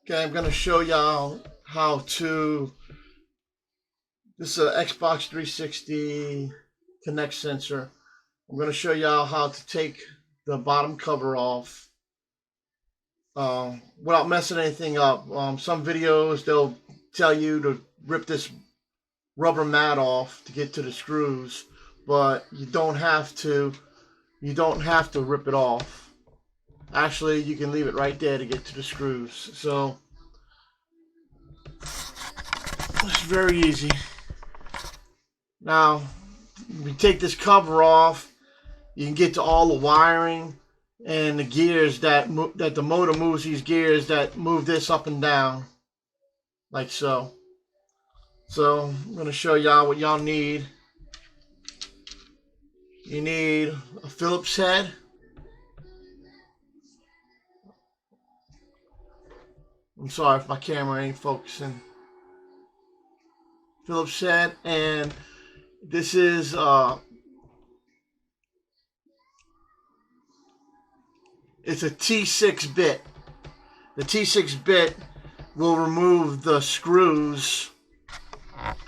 Okay, I'm going to show y'all how to. This is an Xbox 360 Kinect sensor. I'm going to show y'all how to take the bottom cover off without messing anything up. Some videos they'll tell you to rip this rubber mat off to get to the screws, but you don't have to. You don't have to rip it off. Actually, you can leave it right there to get to the screws. So it's very easy. Now, if you take this cover off, you can get to all the wiring and the gears that the motor moves, these gears that move this up and down, like so. So I'm going to show y'all what y'all need. You need a Phillips head. I'm sorry if my camera ain't focusing. Phillips head, and this is it's a T6 bit. The T6 bit will remove the screws.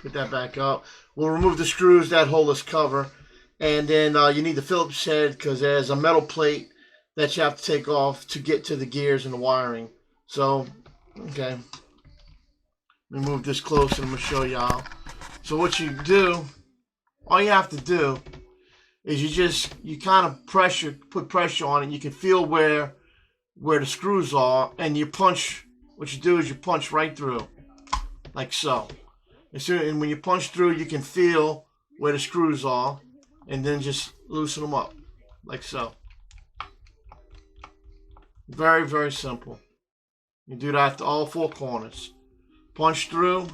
Put that back up. We'll remove the screws that hold this cover. And then you need the Phillips head because there's a metal plate that you have to take off to get to the gears and the wiring. So, okay. Let me move this closer and I'm going to show y'all. So what you do, all you have to do is you kind of put pressure on it. You can feel where the screws are, and you punch. What you do is you punch right through, like so. And when you punch through, you can feel where the screws are, and then just loosen them up, like so. Very, very simple. You do that to all four corners. Punch through,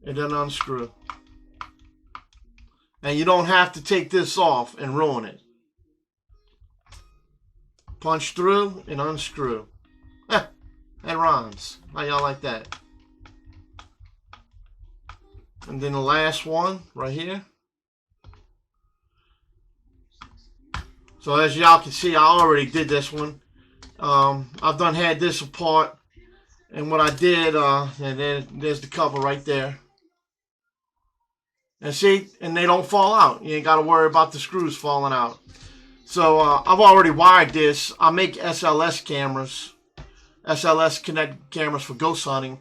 and then unscrew. And you don't have to take this off and ruin it. Punch through and unscrew. That rhymes. How y'all like that? And then the last one right here. So as y'all can see, I already did this one. I've done had this apart, and what I did, and then there's the cover right there. And see, and they don't fall out. You ain't got to worry about the screws falling out. So I've already wired this. I make SLS cameras, SLS Kinect cameras for ghost hunting,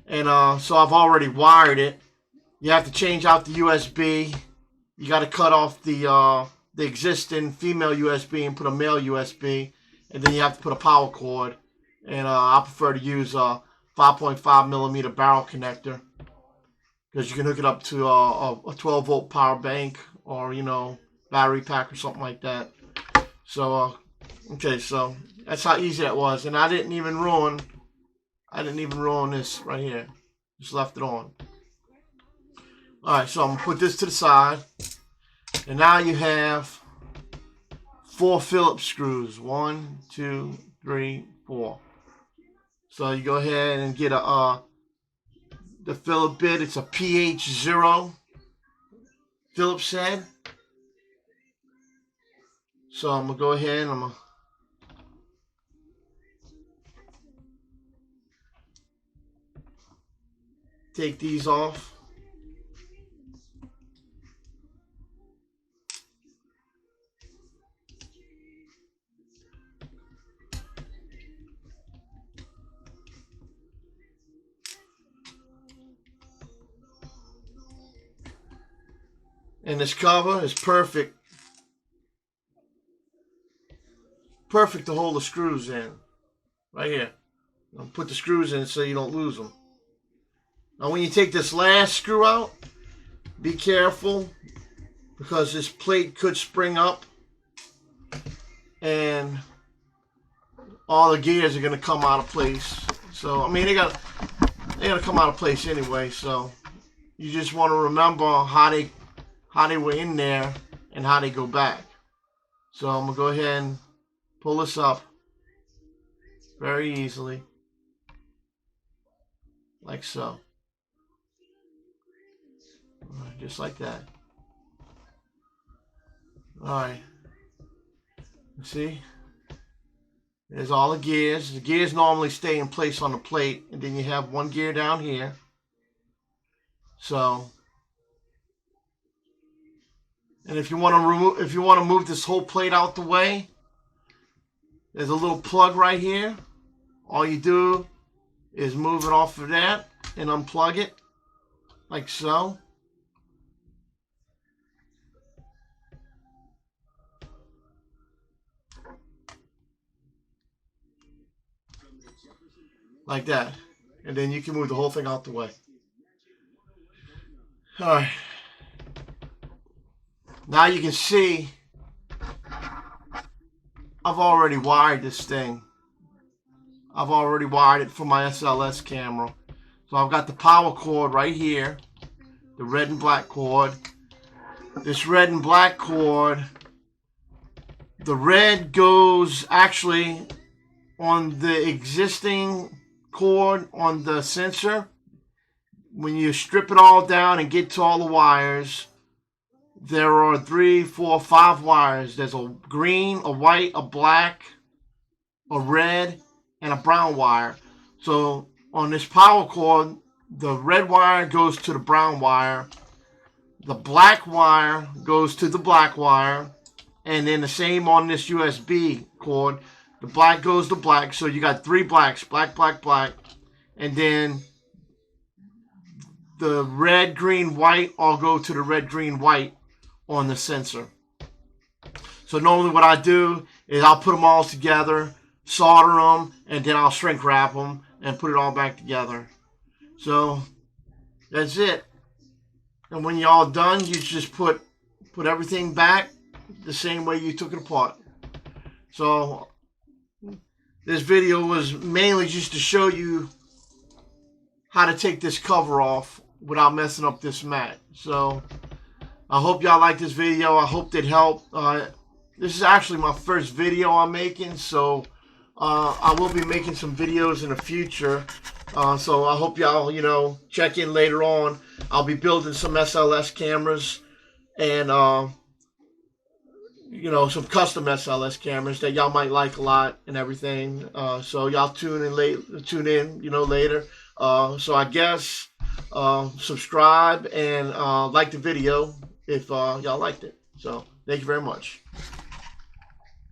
and so I've already wired it. You have to change out the USB. You got to cut off the existing female USB and put a male USB, and then you have to put a power cord. And I prefer to use a 5.5 millimeter barrel connector because you can hook it up to a 12 volt power bank or battery pack or something like that. So okay, so that's how easy that was, and I didn't even ruin this right here. Just left it on. All right, so I'm gonna put this to the side. And now you have 4 Phillips screws. 1, 2, 3, 4. So you go ahead and get the Phillips bit. It's a PH0 Phillips head. So I'm gonna go ahead and I'm gonna take these off. And this cover is perfect to hold the screws in. Right here. I'll put the screws in so you don't lose them. Now when you take this last screw out, be careful because this plate could spring up and all the gears are going to come out of place. So I mean they're gonna come out of place anyway. So you just want to remember how they were in there and how they go back. So I'm gonna go ahead and pull this up very easily, like so. Just like that. All right. See? There's all the gears. The gears normally stay in place on the plate, and then you have one gear down here. So, and if you want to move this whole plate out the way, there's a little plug right here. All you do is move it off of that and unplug it, like so. Like that. And then you can move the whole thing out the way. Alright. Now you can see I've already wired this thing. I've already wired it for my SLS camera. So I've got the power cord right here. The red and black cord. This red and black cord, the red goes actually on the existing cord on the sensor. When you strip it all down and get to all the wires, there are 3, 4, 5 wires. There's a green, a white, a black, a red, and a brown wire. So on this power cord, the red wire goes to the brown wire, the black wire goes to the black wire, and then the same on this USB cord. The black goes to black, so you got 3 blacks, black, black, black, and then the red, green, white all go to the red, green, white on the sensor. So normally what I do is I'll put them all together, solder them, and then I'll shrink wrap them and put it all back together. So that's it. And when you're all done, you just put everything back the same way you took it apart. So this video was mainly just to show you how to take this cover off without messing up this mat. So I hope y'all like this video. I hope it helped. This is actually my first video I'm making, so I will be making some videos in the future. So I hope y'all, check in later on. I'll be building some SLS cameras and, some custom SLS cameras that y'all might like a lot and everything. So y'all tune in later. So I guess subscribe and like the video if y'all liked it. So thank you very much.